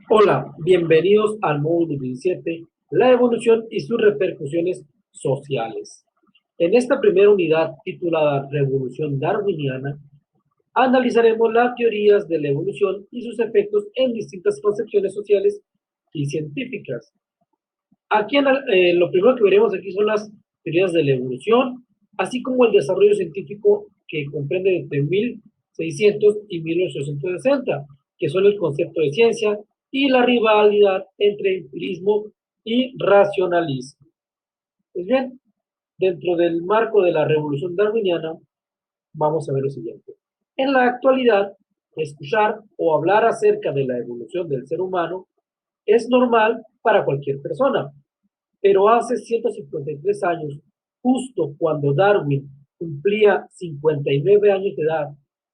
Hola, bienvenidos al módulo 17, la evolución y sus repercusiones sociales. En esta primera unidad titulada Revolución Darwiniana, analizaremos las teorías de la evolución y sus efectos en distintas concepciones sociales y científicas. Aquí lo primero que veremos aquí son las teorías de la evolución, así como el desarrollo científico que comprende entre 1600 y 1860, que son el concepto de ciencia y la rivalidad entre empirismo y racionalismo. Pues bien, dentro del marco de la revolución darwiniana, vamos a ver lo siguiente. En la actualidad, escuchar o hablar acerca de la evolución del ser humano es normal para cualquier persona, pero hace 153 años, justo cuando Darwin cumplía 59 años de edad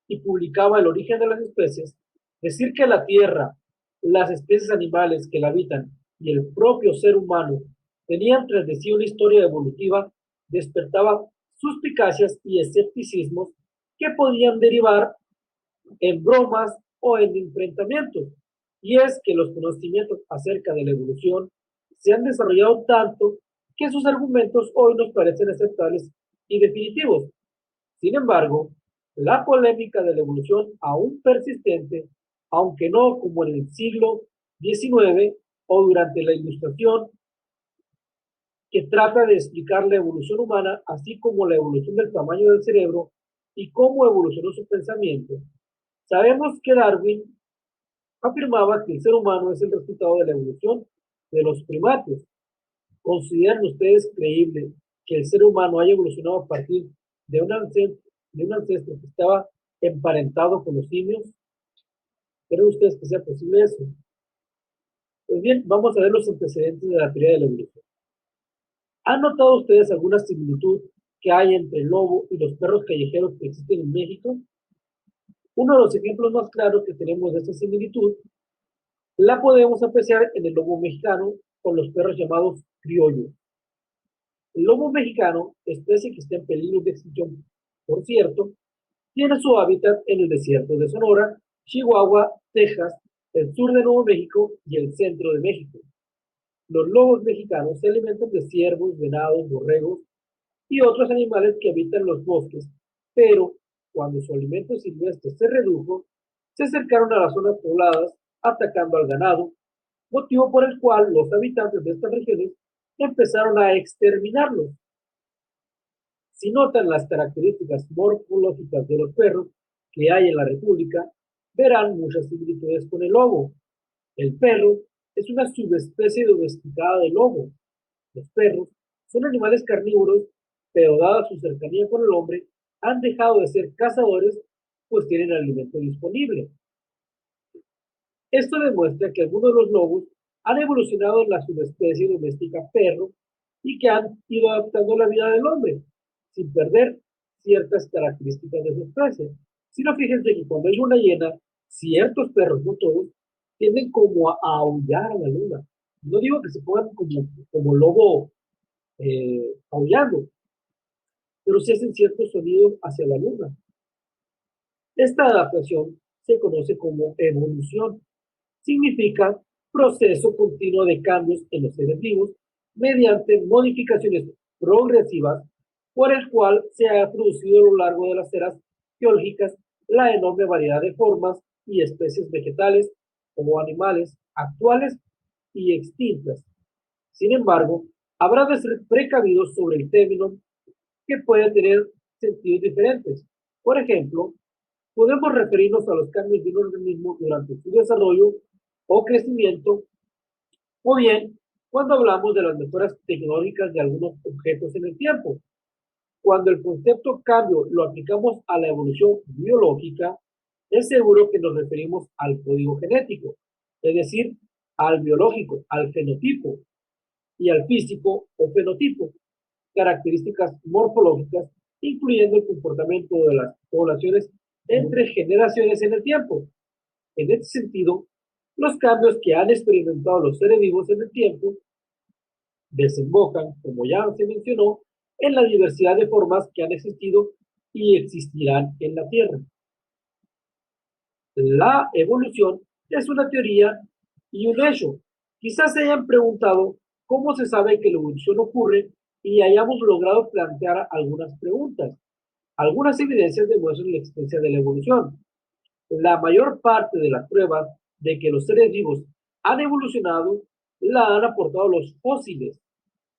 y publicaba El origen de las especies, decir que la Tierra, las especies animales que la habitan y el propio ser humano tenían tras de sí una historia evolutiva despertaba suspicacias y escepticismos que podían derivar en bromas o en enfrentamientos. Y es que los conocimientos acerca de la evolución se han desarrollado tanto que sus argumentos hoy nos parecen aceptables y definitivos. Sin embargo, la polémica de la evolución aún persistente, aunque no como en el siglo XIX o durante la Ilustración, que trata de explicar la evolución humana, así como la evolución del tamaño del cerebro y cómo evolucionó su pensamiento. Sabemos que Darwin afirmaba que el ser humano es el resultado de la evolución de los primates. ¿Consideran ustedes creíble que el ser humano haya evolucionado a partir de un ancestro que estaba emparentado con los simios? ¿Creen ustedes que sea posible eso? Pues bien, vamos a ver los antecedentes de la teoría de la evolución. ¿Han notado ustedes alguna similitud que hay entre el lobo y los perros callejeros que existen en México? Uno de los ejemplos más claros que tenemos de esta similitud la podemos apreciar en el lobo mexicano con los perros llamados criollos. El lobo mexicano, especie que está en peligro de extinción, por cierto, tiene su hábitat en el desierto de Sonora, Chihuahua, Texas, el sur de Nuevo México y el centro de México. Los lobos mexicanos se alimentan de ciervos, venados, borregos y otros animales que habitan los bosques, pero cuando su alimento silvestre se redujo, se acercaron a las zonas pobladas atacando al ganado, motivo por el cual los habitantes de estas regiones empezaron a exterminarlos. Si notan las características morfológicas de los perros que hay en la República, verán muchas similitudes con el lobo. El perro es una subespecie domesticada del lobo. Los perros son animales carnívoros, pero dada su cercanía con el hombre, han dejado de ser cazadores, pues tienen alimento disponible. Esto demuestra que algunos de los lobos han evolucionado en la subespecie doméstica perro y que han ido adaptando la vida del hombre, sin perder ciertas características de su especie. Si no, fíjense que cuando hay luna llena, ciertos perros, no todos, tienden como a aullar a la luna. No digo que se pongan como lobo aullando, pero se hacen ciertos sonidos hacia la luna. Esta adaptación se conoce como evolución. Significa proceso continuo de cambios en los seres vivos mediante modificaciones progresivas por el cual se ha producido a lo largo de las eras geológicas la enorme variedad de formas y especies vegetales como animales actuales y extintas. Sin embargo, habrá de ser precavidos sobre el término que puede tener sentidos diferentes. Por ejemplo, podemos referirnos a los cambios de un organismo durante su desarrollo o crecimiento, o bien cuando hablamos de las mejoras tecnológicas de algunos objetos en el tiempo. Cuando el concepto cambio lo aplicamos a la evolución biológica, es seguro que nos referimos al código genético, es decir, al biológico, al fenotipo, y al físico o fenotipo, características morfológicas, incluyendo el comportamiento de las poblaciones entre generaciones en el tiempo. En este sentido, los cambios que han experimentado los seres vivos en el tiempo desembocan, como ya se mencionó, en la diversidad de formas que han existido y existirán en la Tierra. La evolución es una teoría y un hecho. Quizás se hayan preguntado cómo se sabe que la evolución ocurre y hayamos logrado plantear algunas preguntas. Algunas evidencias demuestran la existencia de la evolución. La mayor parte de las pruebas de que los seres vivos han evolucionado la han aportado los fósiles,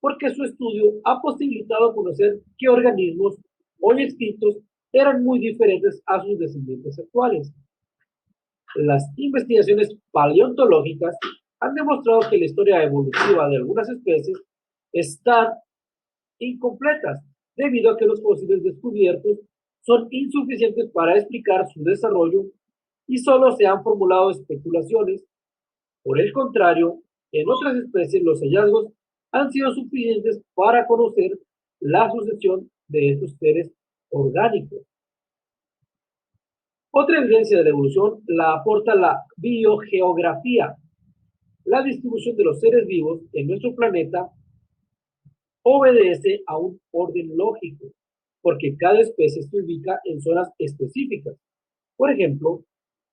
porque su estudio ha posibilitado conocer qué organismos hoy extintos eran muy diferentes a sus descendientes actuales. Las investigaciones paleontológicas han demostrado que la historia evolutiva de algunas especies están incompletas, debido a que los fósiles descubiertos son insuficientes para explicar su desarrollo y solo se han formulado especulaciones. Por el contrario, en otras especies los hallazgos han sido suficientes para conocer la sucesión de estos seres orgánicos. Otra evidencia de la evolución la aporta la biogeografía. La distribución de los seres vivos en nuestro planeta obedece a un orden lógico, porque cada especie se ubica en zonas específicas. Por ejemplo,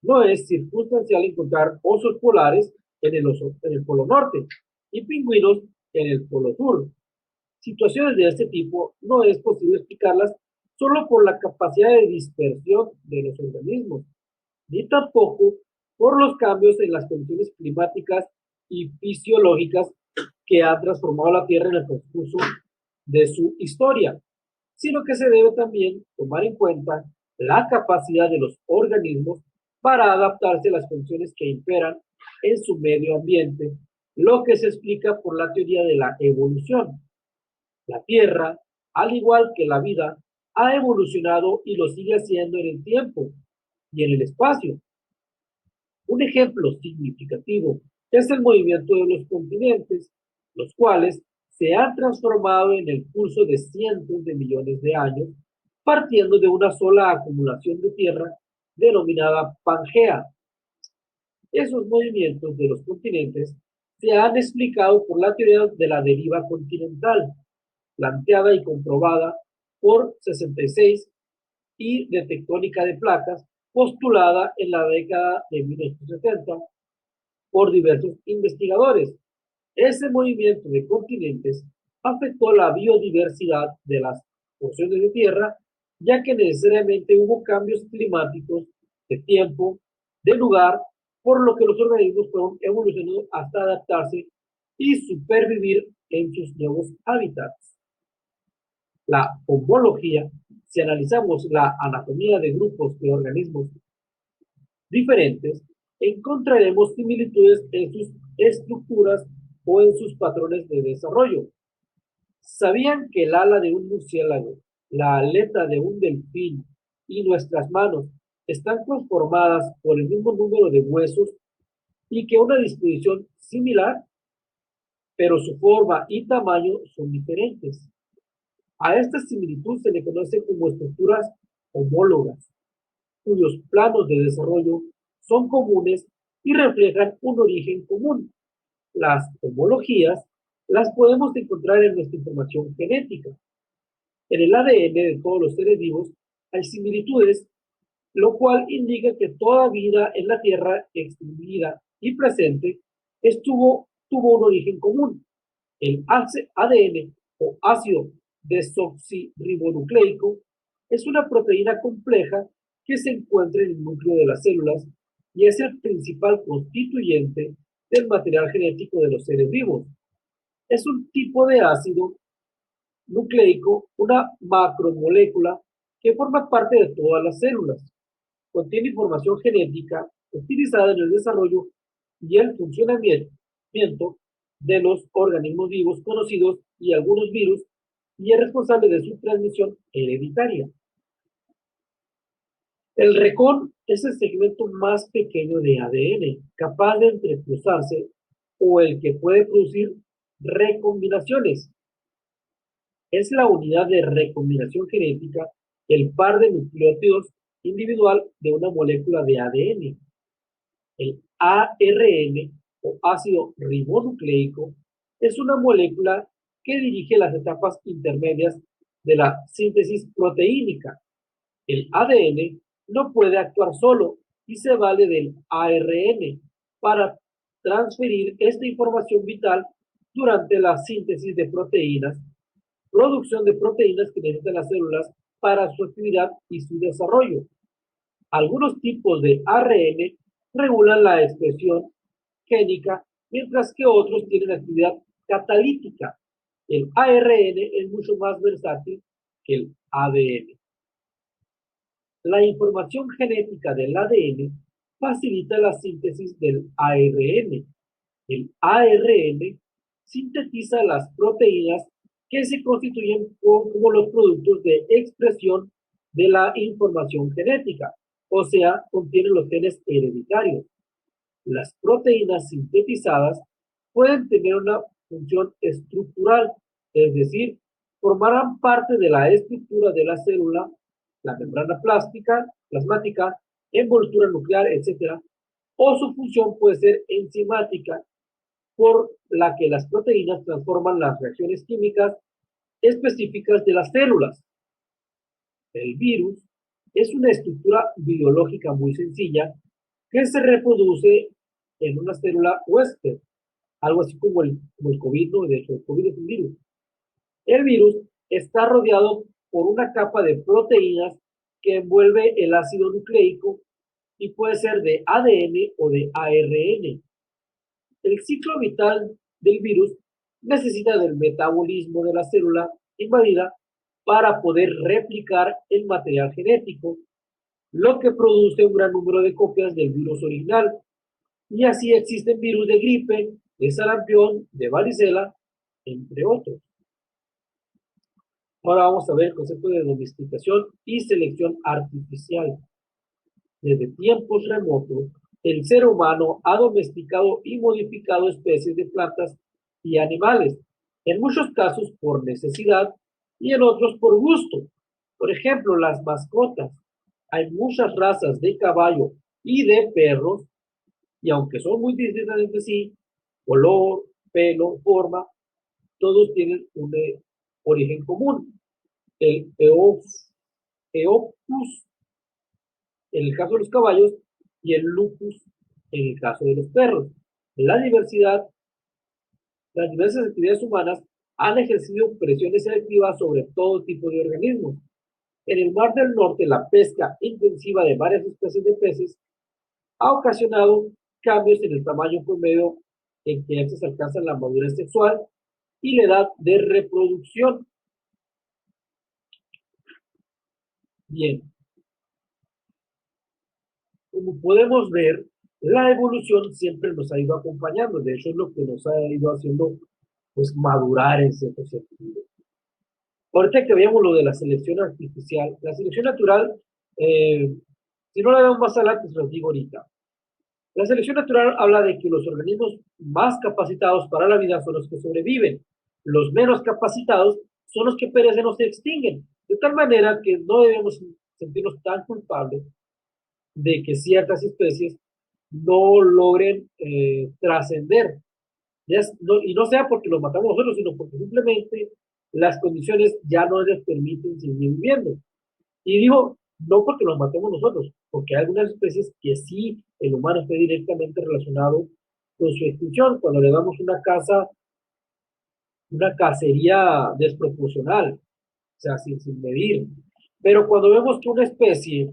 no es circunstancial encontrar osos polares en el polo norte y pingüinos en el polo sur. Situaciones de este tipo no es posible explicarlas solo por la capacidad de dispersión de los organismos, ni tampoco por los cambios en las condiciones climáticas y fisiológicas que han transformado la Tierra en el transcurso de su historia, sino que se debe también tomar en cuenta la capacidad de los organismos para adaptarse a las condiciones que imperan en su medio ambiente, lo que se explica por la teoría de la evolución. La Tierra, al igual que la vida, ha evolucionado y lo sigue haciendo en el tiempo y en el espacio. Un ejemplo significativo es el movimiento de los continentes, los cuales se han transformado en el curso de cientos de millones de años, partiendo de una sola acumulación de tierra denominada Pangea. Esos movimientos de los continentes se han explicado por la teoría de la deriva continental, planteada y comprobada por 66 y de tectónica de placas, postulada en la década de 1970 por diversos investigadores. Ese movimiento de continentes afectó la biodiversidad de las porciones de tierra, ya que necesariamente hubo cambios climáticos de tiempo, de lugar, por lo que los organismos fueron evolucionando hasta adaptarse y supervivir en sus nuevos hábitats. La homología, si analizamos la anatomía de grupos de organismos diferentes, encontraremos similitudes en sus estructuras o en sus patrones de desarrollo. ¿Sabían que el ala de un murciélago, la aleta de un delfín y nuestras manos están conformadas por el mismo número de huesos y que una disposición similar, pero su forma y tamaño son diferentes? A esta similitud se le conoce como estructuras homólogas, cuyos planos de desarrollo son comunes y reflejan un origen común. Las homologías las podemos encontrar en nuestra información genética. En el ADN de todos los seres vivos hay similitudes, lo cual indica que toda vida en la Tierra, extinguida y presente, tuvo un origen común. El ADN o ácido desoxirribonucleico es una proteína compleja que se encuentra en el núcleo de las células y es el principal constituyente del material genético de los seres vivos. Es un tipo de ácido nucleico, una macromolécula que forma parte de todas las células. Contiene información genética utilizada en el desarrollo y el funcionamiento de los organismos vivos conocidos y algunos virus, y es responsable de su transmisión hereditaria. El recón es el segmento más pequeño de ADN, capaz de entrecruzarse o el que puede producir recombinaciones. Es la unidad de recombinación genética, el par de nucleótidos individual de una molécula de ADN. El ARN o ácido ribonucleico es una molécula que dirige las etapas intermedias de la síntesis proteínica. El ADN no puede actuar solo y se vale del ARN para transferir esta información vital durante la síntesis de proteínas, producción de proteínas que necesitan las células para su actividad y su desarrollo. Algunos tipos de ARN regulan la expresión génica, mientras que otros tienen actividad catalítica. El ARN es mucho más versátil que el ADN. La información genética del ADN facilita la síntesis del ARN. El ARN sintetiza las proteínas que se constituyen como los productos de expresión de la información genética, o sea, contienen los genes hereditarios. Las proteínas sintetizadas pueden tener una función estructural, es decir, formarán parte de la estructura de la célula, la membrana plasmática, envoltura nuclear, etc. O su función puede ser enzimática, por la que las proteínas transforman las reacciones químicas específicas de las células. El virus es una estructura biológica muy sencilla que se reproduce en una célula huésped, algo así como el COVID, ¿no? De hecho, el COVID es un virus. El virus está rodeado por una capa de proteínas que envuelve el ácido nucleico y puede ser de ADN o de ARN. El ciclo vital del virus necesita del metabolismo de la célula invadida para poder replicar el material genético, lo que produce un gran número de copias del virus original. Y así existen virus de gripe, de sarampión, de varicela, entre otros. Ahora vamos a ver el concepto de domesticación y selección artificial. Desde tiempos remotos, el ser humano ha domesticado y modificado especies de plantas y animales, en muchos casos por necesidad y en otros por gusto. Por ejemplo, las mascotas. Hay muchas razas de caballo y de perros, y aunque son muy distintas entre sí, color, pelo, forma, todos tienen un origen común. El Eopus en el caso de los caballos y el lupus en el caso de los perros. La diversidad, las diversas actividades humanas han ejercido presiones selectivas sobre todo tipo de organismos. En el Mar del Norte, la pesca intensiva de varias especies de peces ha ocasionado cambios en el tamaño promedio en que estos alcanzan la madurez sexual y la edad de reproducción. Bien, como podemos ver, la evolución siempre nos ha ido acompañando. De hecho, es lo que nos ha ido haciendo pues madurar en cierto sentido. Ahorita que veamos lo de la selección artificial, la selección natural, si no la vemos más adelante, se los digo ahorita. La selección natural habla de que los organismos más capacitados para la vida son los que sobreviven. Los menos capacitados son los que perecen o se extinguen. De tal manera que no debemos sentirnos tan culpables de que ciertas especies no logren trascender. Y no sea porque los matamos nosotros, sino porque simplemente las condiciones ya no les permiten seguir viviendo. Y digo, no porque los matemos nosotros, porque hay algunas especies que sí el humano está directamente relacionado con su extinción. Cuando le damos una cacería desproporcional, o sea, sin medir. Pero cuando vemos que una especie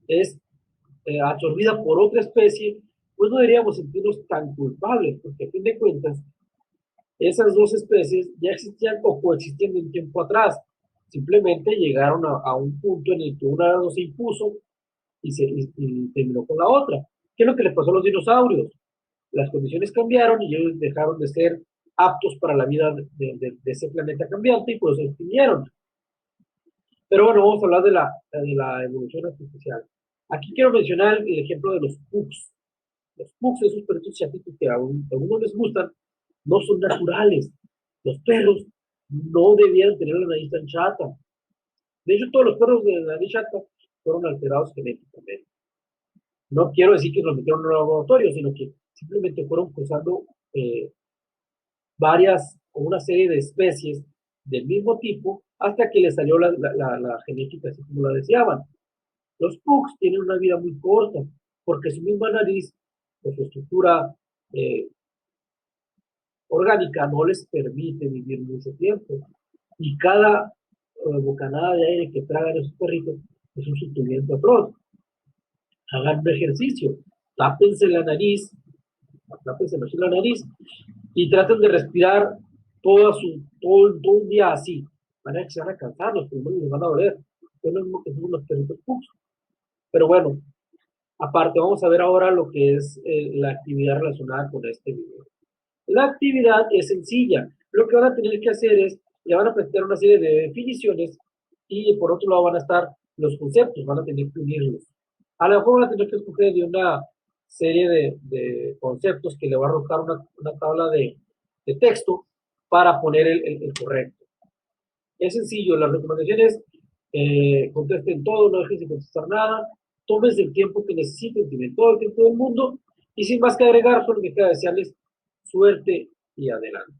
es absorbida por otra especie, pues no deberíamos sentirnos tan culpables, porque a fin de cuentas, esas dos especies ya existían o coexistían de un tiempo atrás. Simplemente llegaron a un punto en el que una de las dos se impuso y terminó con la otra. ¿Qué es lo que les pasó a los dinosaurios? Las condiciones cambiaron y ellos dejaron de ser aptos para la vida de ese planeta cambiante y por eso se extinguieron. Pero bueno, vamos a hablar de la evolución artificial. Aquí quiero mencionar el ejemplo de los pugs. Los pugs, esos perritos chatitos que a algunos les gustan, no son naturales. Los perros no debían tener la nariz tan chata. De hecho, todos los perros de la nariz chata fueron alterados genéticamente. No quiero decir que los metieron en un laboratorio, sino que simplemente fueron cruzando varias o una serie de especies del mismo tipo hasta que les salió la genética así como la deseaban. Los pugs tienen una vida muy corta porque su misma nariz, por su estructura eh, orgánica no les permite vivir mucho tiempo. Y cada bocanada de aire que tragan esos perritos es un sufrimiento atroz. Hagan un ejercicio, tápense la nariz, tápense la nariz y traten de respirar todo un día así. Van a, se van a cansar, los pulmones les van a doler. Es lo mismo que son los perritos pugs. Pero bueno, aparte vamos a ver ahora lo que es la actividad relacionada con este video. La actividad es sencilla. Lo que van a tener que hacer es, le van a prestar una serie de definiciones y por otro lado van a estar los conceptos, van a tener que unirlos. A lo mejor van a tener que escoger de una serie de conceptos que le va a arrojar una tabla de texto para poner el correcto. Es sencillo, las recomendaciones, contesten todo, no dejen sin contestar nada, tómense el tiempo que necesiten, tienen todo el tiempo del mundo, y sin más que agregar, solo me queda desearles suerte y adelante.